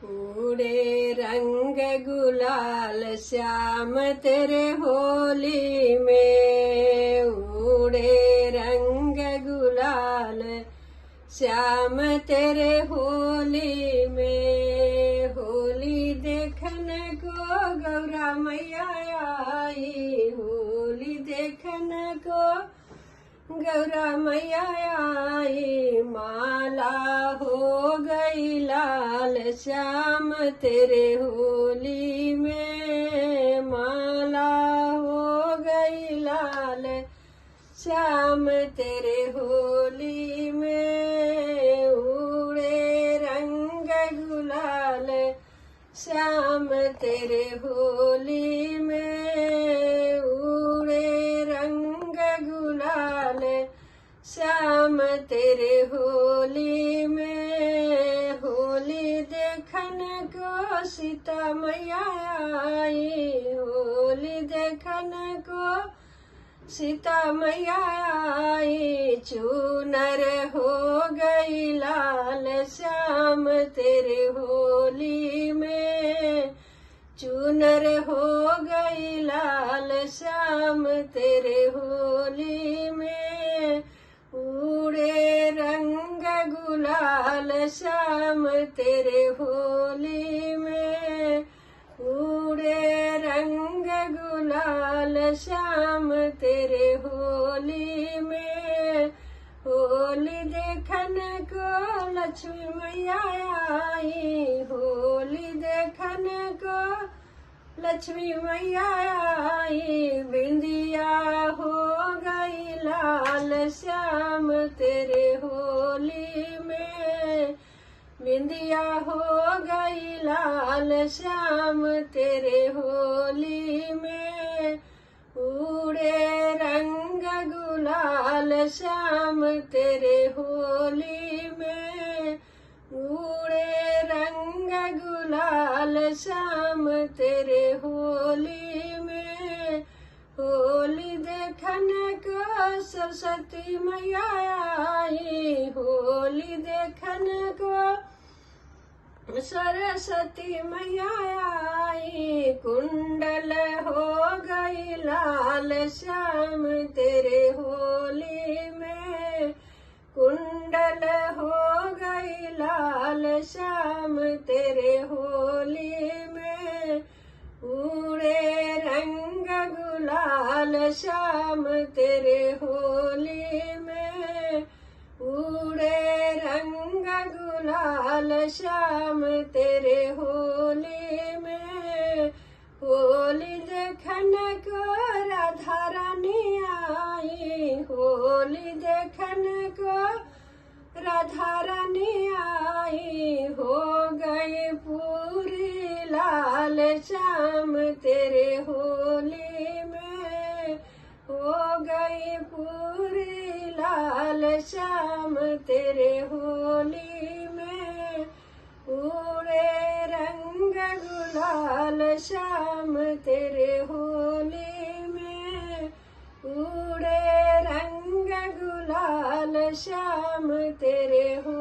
उड़े रंग गुलाल श्याम तेरे होली में, उड़े रंग गुलाल श्याम तेरे होली में। होली देखन को गौरा मैया आई, होली देखन को गौरा मैया आई। माला हो गई लाल श्याम तेरे होली में, माला हो गई लाल श्याम तेरे होली में। उड़े रंग गुलाल श्याम तेरे होली में, उड़े रंग गुलाल श्याम तेरे होली में। होली देखन को सीता मैया आई, होली देखन को सीता मैया आई। चूनर हो गई लाल श्याम तेरे होली में, चूनर हो गई लाल श्याम तेरे होली में। उड़े रंग गुलाल श्याम तेरे होली में, उड़े रंग गुलाल श्याम तेरे होली में। होली देखन को लक्ष्मी मैया आई, होली देखन को लक्ष्मी मैया आई। बिंदिया हो गई लाल श्याम तेरे होली में, बिंदिया हो गई लाल श्याम तेरे होली में। उड़े रंग गुलाल श्याम तेरे होली में, उड़े रंग गुलाल श्याम तेरे होली में। होली देखन को सरस्वती मैया आई, होली देखन को सरस्वती मैया आई। कुंडल हो गई लाल श्याम तेरे होली में, कुंडल हो गई लाल श्याम तेरे होली में। उड़े रंग गुलाल श्याम तेरे होली में, उड़े रंग गुलाल श्याम तेरे होली में। होली देखन को राधा रानी आई, होली देखन को राधा रानी आई। हो गई पूरी लाल श्याम तेरे होली में, हो गई पूरी लाल श्याम तेरे होली में। उड़े रंग गुलाल श्याम तेरे होली में, उड़े रंग गुलाल श्याम तेरे होली